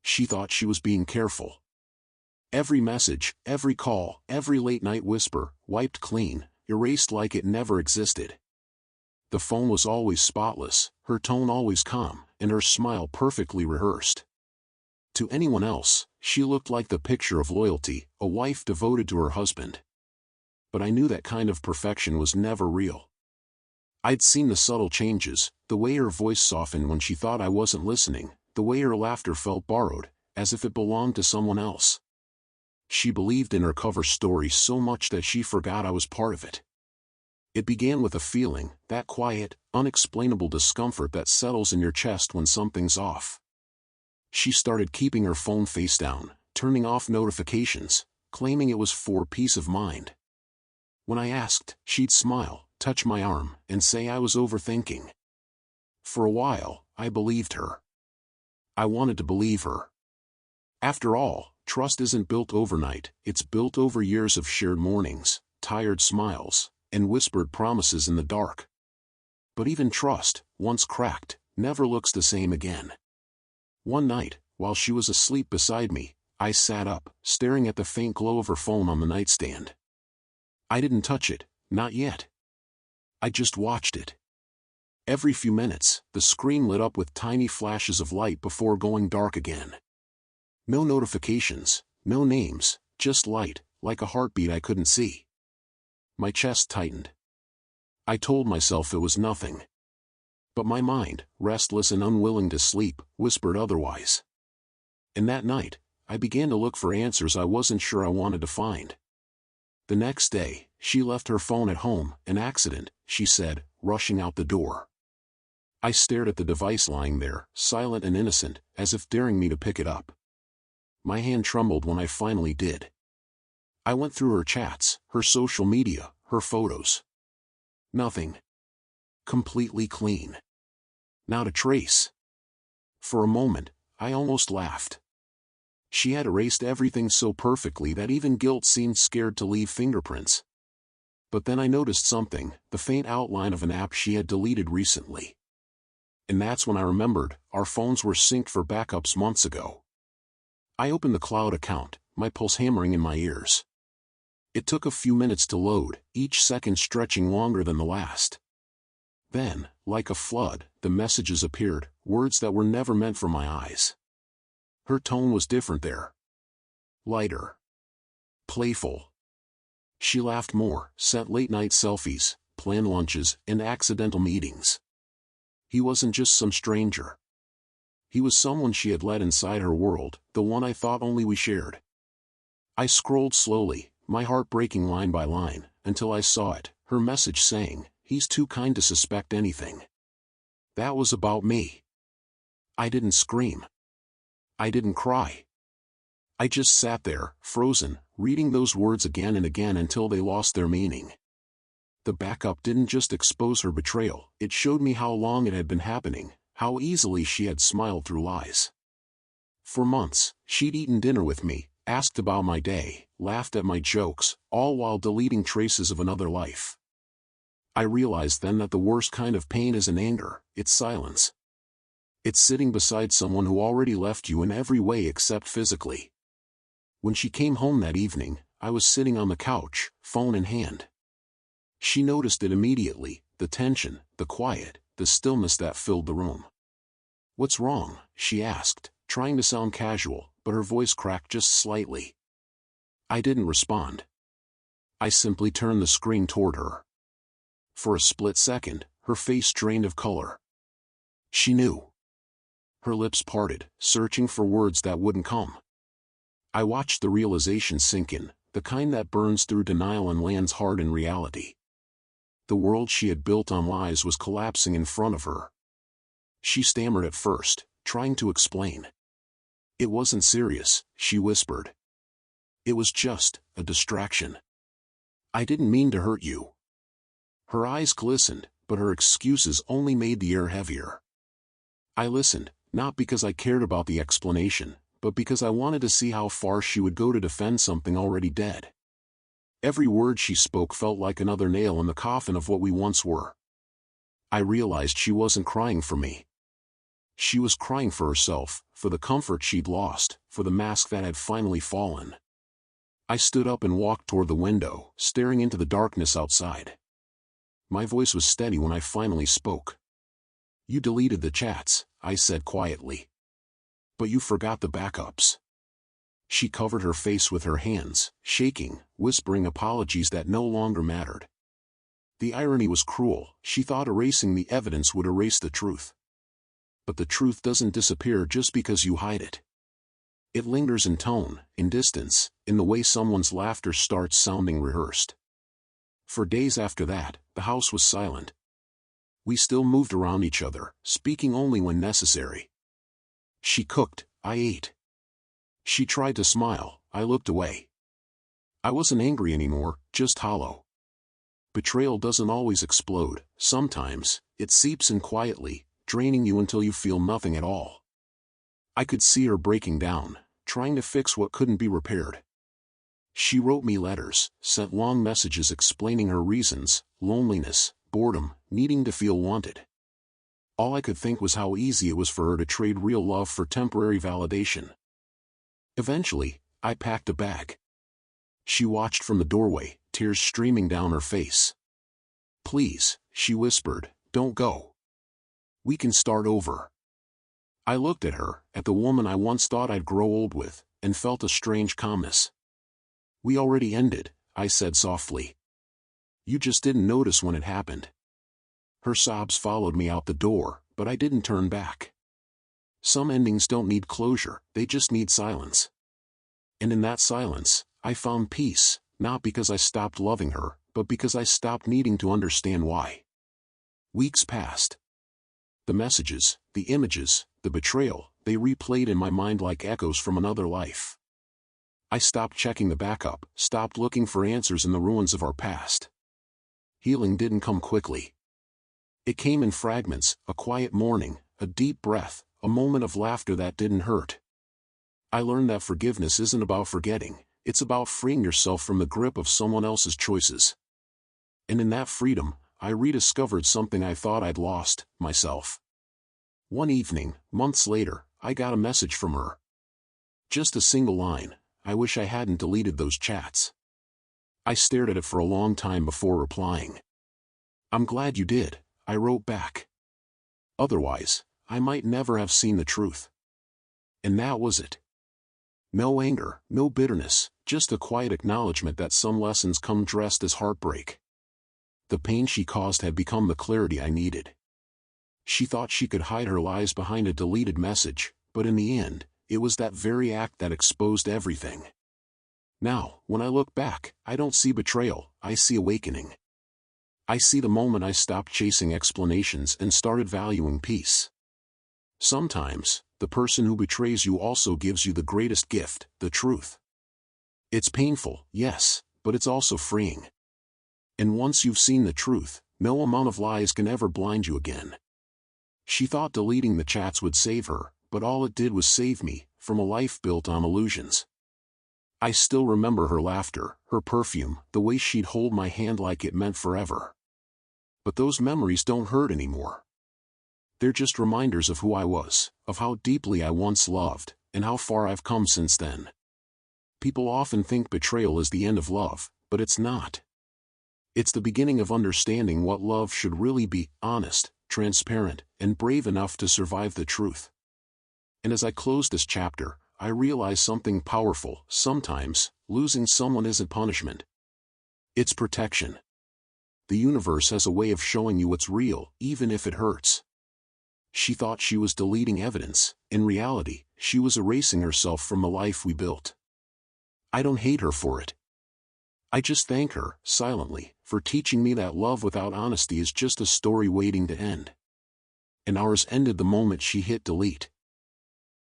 she thought she was being careful. Every message, every call, every late-night whisper, wiped clean, erased like it never existed. The phone was always spotless, her tone always calm, and her smile perfectly rehearsed. To anyone else, she looked like the picture of loyalty, a wife devoted to her husband. But I knew that kind of perfection was never real. I'd seen the subtle changes, the way her voice softened when she thought I wasn't listening, the way her laughter felt borrowed, as if it belonged to someone else. She believed in her cover story so much that she forgot I was part of it. It began with a feeling, that quiet, unexplainable discomfort that settles in your chest when something's off. She started keeping her phone face down, turning off notifications, claiming it was for peace of mind. When I asked, she'd smile, touch my arm, and say I was overthinking. For a while, I believed her. I wanted to believe her. After all, trust isn't built overnight, it's built over years of shared mornings, tired smiles, and whispered promises in the dark. But even trust, once cracked, never looks the same again. One night, while she was asleep beside me, I sat up, staring at the faint glow of her phone on the nightstand. I didn't touch it, not yet. I just watched it. Every few minutes, the screen lit up with tiny flashes of light before going dark again. No notifications, no names, just light, like a heartbeat I couldn't see. My chest tightened. I told myself it was nothing. But my mind, restless and unwilling to sleep, whispered otherwise. And that night, I began to look for answers I wasn't sure I wanted to find. The next day, she left her phone at home, an accident, she said, rushing out the door. I stared at the device lying there, silent and innocent, as if daring me to pick it up. My hand trembled when I finally did. I went through her chats, her social media, her photos. Nothing. Completely clean. Not a trace. For a moment, I almost laughed. She had erased everything so perfectly that even guilt seemed scared to leave fingerprints. But then I noticed something, the faint outline of an app she had deleted recently. And that's when I remembered, our phones were synced for backups months ago. I opened the cloud account, my pulse hammering in my ears. It took a few minutes to load, each second stretching longer than the last. Then, like a flood, the messages appeared, words that were never meant for my eyes. Her tone was different there. Lighter. Playful. She laughed more, sent late-night selfies, planned lunches, and accidental meetings. He wasn't just some stranger. He was someone she had let inside her world, the one I thought only we shared. I scrolled slowly, my heart breaking line by line, until I saw it, her message saying, "He's too kind to suspect anything." That was about me. I didn't scream. I didn't cry. I just sat there, frozen, reading those words again and again until they lost their meaning. The backup didn't just expose her betrayal, it showed me how long it had been happening, how easily she had smiled through lies. For months, she'd eaten dinner with me, asked about my day, laughed at my jokes, all while deleting traces of another life. I realized then that the worst kind of pain isn't anger, it's silence. It's sitting beside someone who already left you in every way except physically. When she came home that evening, I was sitting on the couch, phone in hand. She noticed it immediately, the tension, the quiet, the stillness that filled the room. "What's wrong?" she asked, trying to sound casual, but her voice cracked just slightly. I didn't respond. I simply turned the screen toward her. For a split second, her face drained of color. She knew. Her lips parted, searching for words that wouldn't come. I watched the realization sink in, the kind that burns through denial and lands hard in reality. The world she had built on lies was collapsing in front of her. She stammered at first, trying to explain. "It wasn't serious," she whispered. "It was just a distraction. I didn't mean to hurt you." Her eyes glistened, but her excuses only made the air heavier. I listened, not because I cared about the explanation, but because I wanted to see how far she would go to defend something already dead. Every word she spoke felt like another nail in the coffin of what we once were. I realized she wasn't crying for me. She was crying for herself, for the comfort she'd lost, for the mask that had finally fallen. I stood up and walked toward the window, staring into the darkness outside. My voice was steady when I finally spoke. "You deleted the chats," I said quietly. "But you forgot the backups." She covered her face with her hands, shaking, whispering apologies that no longer mattered. The irony was cruel. She thought erasing the evidence would erase the truth. But the truth doesn't disappear just because you hide it. It lingers in tone, in distance, in the way someone's laughter starts sounding rehearsed. For days after that, the house was silent. We still moved around each other, speaking only when necessary. She cooked, I ate. She tried to smile, I looked away. I wasn't angry anymore, just hollow. Betrayal doesn't always explode. Sometimes, it seeps in quietly, draining you until you feel nothing at all. I could see her breaking down, trying to fix what couldn't be repaired. She wrote me letters, sent long messages explaining her reasons: loneliness, boredom, needing to feel wanted. All I could think was how easy it was for her to trade real love for temporary validation. Eventually, I packed a bag. She watched from the doorway, tears streaming down her face. "Please," she whispered, "don't go. We can start over." I looked at her, at the woman I once thought I'd grow old with, and felt a strange calmness. "We already ended," I said softly. "You just didn't notice when it happened." Her sobs followed me out the door, but I didn't turn back. Some endings don't need closure, they just need silence. And in that silence, I found peace, not because I stopped loving her, but because I stopped needing to understand why. Weeks passed. The messages, the images, the betrayal, they replayed in my mind like echoes from another life. I stopped checking the backup, stopped looking for answers in the ruins of our past. Healing didn't come quickly. It came in fragments: a quiet morning, a deep breath, a moment of laughter that didn't hurt. I learned that forgiveness isn't about forgetting, it's about freeing yourself from the grip of someone else's choices. And in that freedom, I rediscovered something I thought I'd lost: myself. One evening, months later, I got a message from her. Just a single line: "I wish I hadn't deleted those chats." I stared at it for a long time before replying. "I'm glad you did," I wrote back. "Otherwise, I might never have seen the truth." And that was it. No anger, no bitterness, just a quiet acknowledgement that some lessons come dressed as heartbreak. The pain she caused had become the clarity I needed. She thought she could hide her lies behind a deleted message, but in the end, it was that very act that exposed everything. Now, when I look back, I don't see betrayal, I see awakening. I see the moment I stopped chasing explanations and started valuing peace. Sometimes, the person who betrays you also gives you the greatest gift: the truth. It's painful, yes, but it's also freeing. And once you've seen the truth, no amount of lies can ever blind you again. She thought deleting the chats would save her, but all it did was save me, from a life built on illusions. I still remember her laughter, her perfume, the way she'd hold my hand like it meant forever. But those memories don't hurt anymore. They're just reminders of who I was, of how deeply I once loved, and how far I've come since then. People often think betrayal is the end of love, but it's not. It's the beginning of understanding what love should really be: honest, transparent, and brave enough to survive the truth. And as I close this chapter, I realize something powerful: sometimes, losing someone isn't punishment. It's protection. The universe has a way of showing you what's real, even if it hurts. She thought she was deleting evidence. In reality, she was erasing herself from the life we built. I don't hate her for it. I just thank her, silently, for teaching me that love without honesty is just a story waiting to end. And ours ended the moment she hit delete.